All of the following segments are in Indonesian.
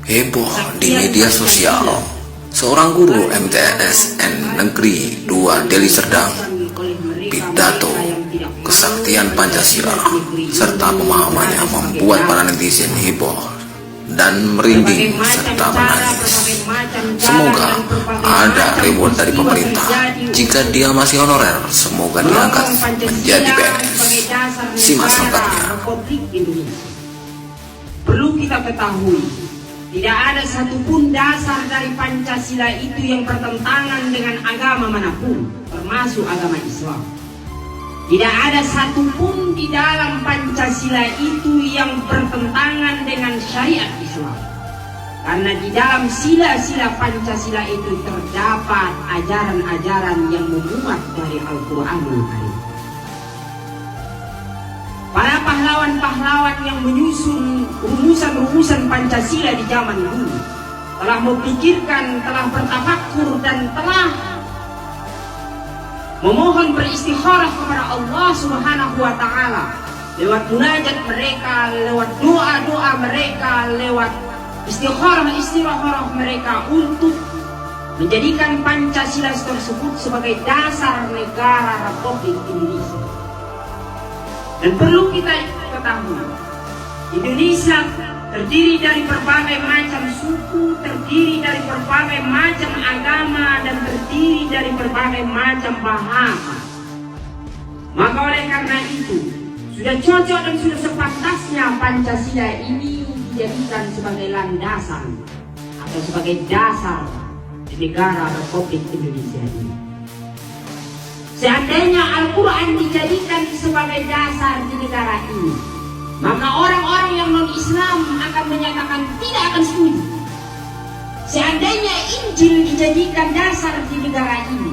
Heboh di media sosial, seorang guru MTSN Negeri 2 Deli Serdang pidato kesaktian Pancasila serta pemahamannya membuat para netizen heboh dan merinding serta menangis. Semoga ada reward dari pemerintah. Jika dia masih honorer, semoga diangkat menjadi PNS. Simak selengkapnya. Perlu kita ketahui, tidak ada satupun dasar dari Pancasila itu yang bertentangan dengan agama manapun, termasuk agama Islam. Tidak ada satupun di dalam Pancasila itu yang bertentangan dengan syariat Islam. Karena di dalam sila-sila Pancasila itu terdapat ajaran-ajaran yang memuat dari Al-Quranul Karim. Para pahlawan-pahlawan yang menyusun rumusan-rumusan Pancasila di zaman dulu telah memikirkan, telah bertafakkur dan telah memohon beristikharah kepada Allah Subhanahu wa Ta'ala lewat munajat mereka, lewat doa-doa mereka, lewat istikharah mereka untuk menjadikan Pancasila tersebut sebagai dasar negara Republik Indonesia. Dan perlu kita ketahui, Indonesia terdiri dari berbagai macam suku, terdiri dari berbagai macam agama, dan terdiri dari berbagai macam bahasa. Maka oleh karena itu, sudah cocok dan sudah sepantasnya Pancasila ini dijadikan sebagai landasan atau sebagai dasar di negara Republik Indonesia ini. Seandainya Al-Quran dijadikan sebagai dasar di negara ini, maka orang-orang yang non-Islam akan menyatakan tidak akan setuju. Seandainya Injil dijadikan dasar di negara ini,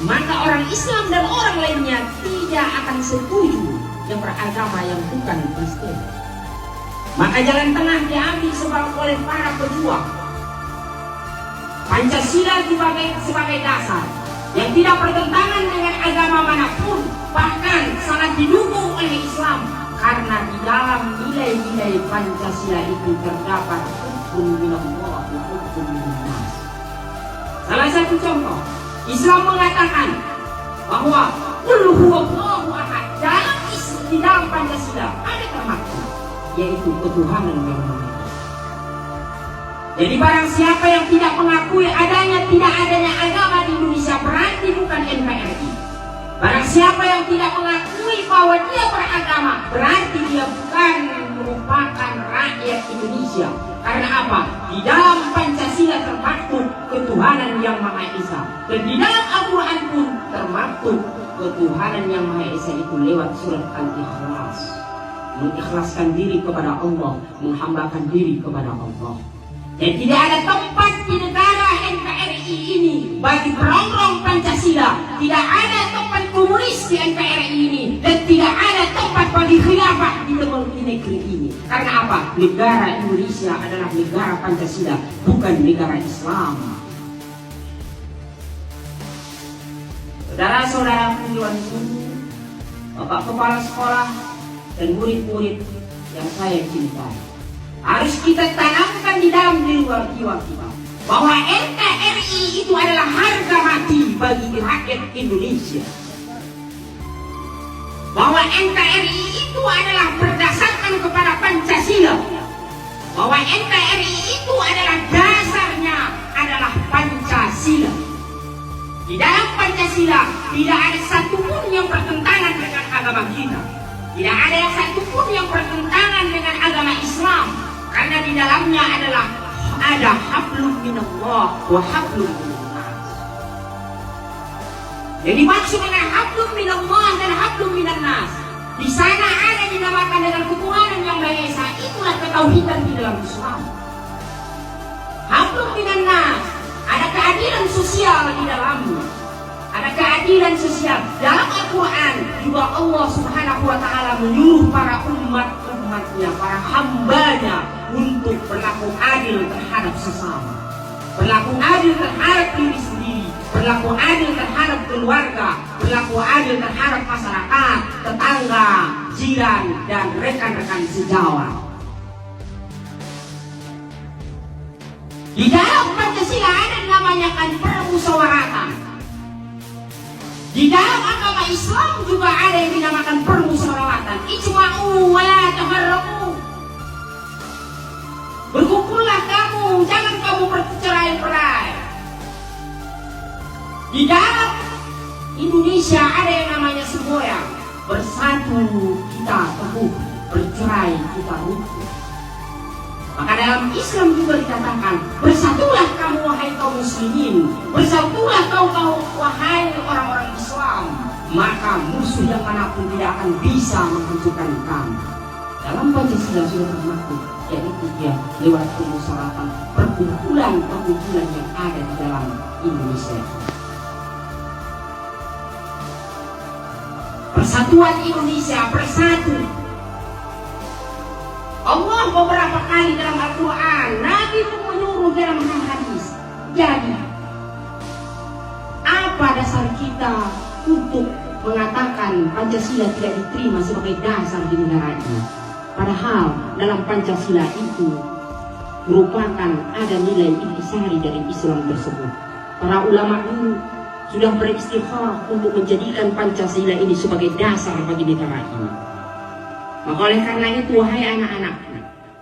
maka orang Islam dan orang lainnya tidak akan setuju yang beragama yang bukan Kristen. Maka jalan tengah diambil oleh para pejuang. Pancasila sebagai dasar yang tidak bertentangan dengan agama manapun, bahkan sangat didukung oleh Islam. Karena di dalam nilai-nilai Pancasila itu terdapat hukum minallah wa hukum minannas. Salah satu contoh, Islam mengatakan bahwa qul huwallahu ahad. Di dalam Pancasila ada termaktub, yaitu ketuhanan yang Maha Esa. Jadi barang siapa yang tidak mengakui tidak adanya agama di Indonesia, berarti bukan NKRI. Barang siapa yang tidak mengakui bahwa dia beragama, berarti dia bukan merupakan rakyat Indonesia. Karena apa? Di dalam Pancasila termaktub ketuhanan yang Maha Esa. Dan di dalam Al-Quran pun termaktub ketuhanan yang Maha Esa itu lewat surat Al-Ikhlas. Mengikhlaskan diri kepada Allah, menghambakan diri kepada Allah. Dan tidak ada tempat di negara NKRI ini bagi perongrong Pancasila. Tidak ada tempat komunis di NKRI ini. Dan tidak ada tempat bagi khilafah di negeri ini. Karena apa? Negara Indonesia adalah negara Pancasila, bukan negara Islam. Saudara-saudara penjual sini, Bapak Kepala Sekolah dan murid-murid yang saya cintai, harus kita tanamkan di dalam jiwa kita bahwa NKRI itu adalah harga mati bagi rakyat Indonesia. Bahwa NKRI itu adalah berdasarkan kepada Pancasila. Bahwa NKRI itu adalah dasarnya adalah Pancasila. Di dalam Pancasila tidak ada satupun yang bertentangan dengan agama kita. Tidak ada satupun yang bertentangan dengan agama Islam. Karena di dalamnya ada hablum minallah wa hablum minannas. Jadi maksud dengan hablum minallah dan hablum minannas, di sana ada dinamakan dengan ketuhanan yang Maha Esa. Itulah ketauhidan di dalam Islam. Hablum minannas, ada keadilan sosial di dalamnya. Ada keadilan sosial. Dalam Al-Quran juga Allah Subhanahu wa Ta'ala menyuruh para umatnya, para hambanya untuk berlaku adil terhadap sesama, berlaku adil terhadap diri sendiri, berlaku adil terhadap keluarga, berlaku adil terhadap masyarakat, tetangga, jiran, dan rekan-rekan sejawat. Di dalam Pancasila ada namanya kan permusyawaratan. Di dalam agama Islam juga ada yang dinamakan permusyawaratan. Ijma'u wa la tafarraqu. Berkumpullah kamu, jangan kamu bercerai-berai. Di dalam Indonesia ada yang namanya semboyan. Bersatu kita teguh, bercerai kita rukun. Maka dalam Islam juga dikatakan, bersatulah kamu wahai kaum muslimin, bersatulah kau wahai orang-orang Islam, maka musuh yang manapun tidak akan bisa menghancurkan kamu. Dalam Pancasila sudah termaktub, yaitu dia lewat permusyawaratan perkumpulan yang ada di dalam Indonesia. Persatuan Indonesia bersatu. Allah beberapa kali dalam Al-Quran, Nabi pun menyuruh dalam hadis. Jadi, apa dasar kita untuk mengatakan Pancasila tidak diterima sebagai dasar di negara ini? Padahal dalam Pancasila itu merupakan ada nilai intisari dari Islam tersebut. Para ulama dulu sudah beristikharah untuk menjadikan Pancasila ini sebagai dasar bagi negara ini. Maka oleh karena itu, wahai anak-anak,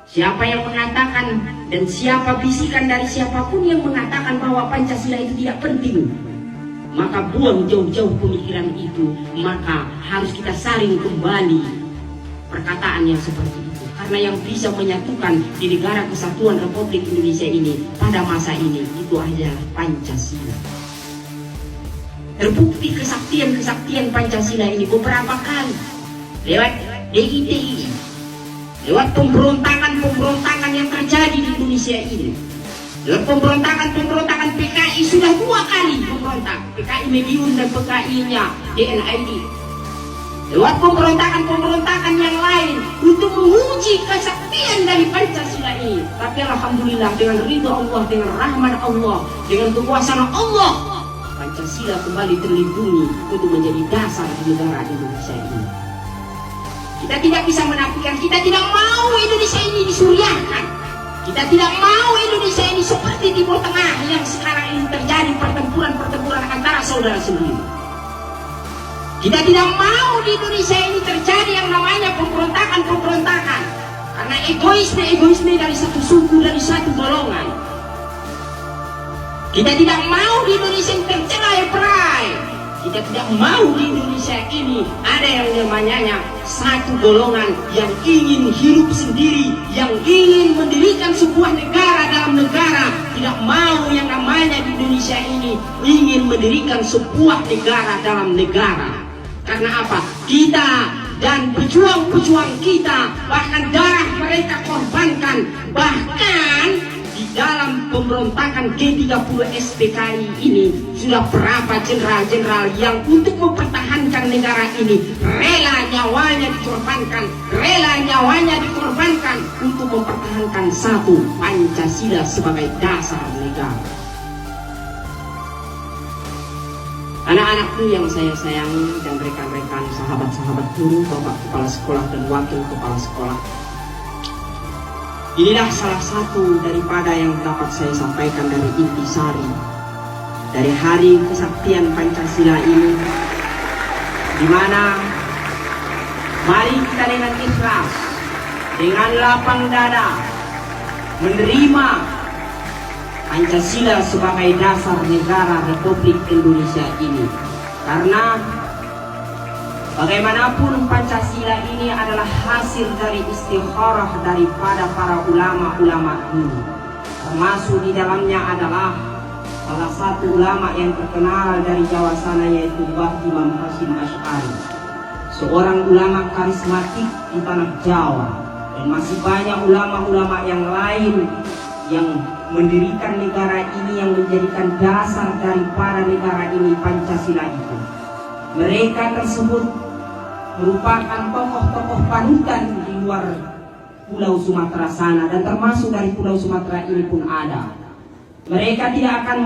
siapa yang mengatakan dan siapa bisikan dari siapapun yang mengatakan bahwa Pancasila itu tidak penting, maka buang jauh-jauh pemikiran itu. Maka harus kita saring kembali perkataan yang seperti itu. Karena yang bisa menyatukan di negara kesatuan Republik Indonesia ini pada masa ini itu adalah Pancasila. Terbukti kesaktian Pancasila ini beberapa kali lewat DITI, lewat pemberontakan yang terjadi di Indonesia ini, lewat pemberontakan PKI sudah 2 kali memberontak, PKI Mediun dan PKI-nya DNID, lewat pemberontakan yang lain untuk menguji kesaktian dari Pancasila ini. Tapi alhamdulillah dengan ridho Allah, dengan rahmat Allah, dengan kekuasaan Allah, Pancasila kembali terlindungi untuk menjadi dasar di negara Indonesia ini. Kita tidak bisa menafikan, kita tidak mau Indonesia ini disuriahkan. Kita tidak mau Indonesia ini seperti Timur Tengah yang sekarang ini terjadi pertempuran antara saudara sendiri. Kita tidak mau di Indonesia ini terjadi yang namanya pemberontakan. Karena egoisme dari satu suku, dari satu golongan. Kita tidak mau di Indonesia ini tercerai-berai. Kita tidak mau di Indonesia ini ada yang namanya satu golongan yang ingin hidup sendiri, yang ingin mendirikan sebuah negara dalam negara. Tidak mau yang namanya di Indonesia ini ingin mendirikan sebuah negara dalam negara. Karena apa? Kita dan pejuang-pejuang kita, bahkan darah mereka korbankan, bahkan di dalam pemberontakan G30 SPKI ini sudah berapa jenderal-jenderal yang untuk mempertahankan negara ini rela nyawanya dikorbankan untuk mempertahankan satu Pancasila sebagai dasar negara. Anak-anakku yang saya sayangi dan rekan-rekan sahabat-sahabat guru, bapak kepala sekolah dan wakil kepala sekolah, inilah salah satu daripada yang dapat saya sampaikan dari intisari dari hari kesaktian Pancasila ini, di mana mari kita dengan ikhlas, dengan lapang dada menerima Pancasila sebagai dasar negara Republik Indonesia ini. Karena bagaimanapun Pancasila ini adalah hasil dari istikharah daripada para ulama-ulama dulu. Termasuk di dalamnya adalah salah satu ulama yang terkenal dari Jawa sana, yaitu Mbah Imam Hashim Asy'ari, seorang ulama karismatik di tanah Jawa. Dan masih banyak ulama-ulama yang lain yang mendirikan negara ini, yang menjadikan dasar daripada negara ini Pancasila itu. Mereka tersebut merupakan tokoh-tokoh panutan di luar Pulau Sumatera sana, dan termasuk dari Pulau Sumatera ini pun ada. Mereka tidak akan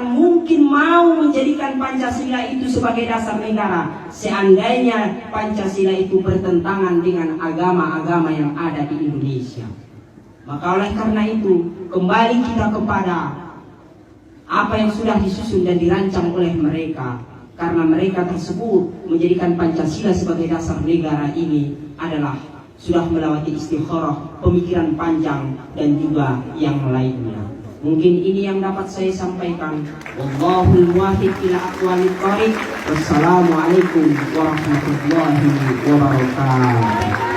mungkin mau menjadikan Pancasila itu sebagai dasar negara seandainya Pancasila itu bertentangan dengan agama-agama yang ada di Indonesia. Maka oleh karena itu, kembali kita kepada apa yang sudah disusun dan dirancang oleh mereka. Karena mereka tersebut menjadikan Pancasila sebagai dasar negara ini adalah sudah melewati istikharah, pemikiran panjang, dan juga yang lainnya. Mungkin ini yang dapat saya sampaikan. Wallahul muwaffiq ila aqwamit thoriq. Wassalamualaikum warahmatullahi wabarakatuh.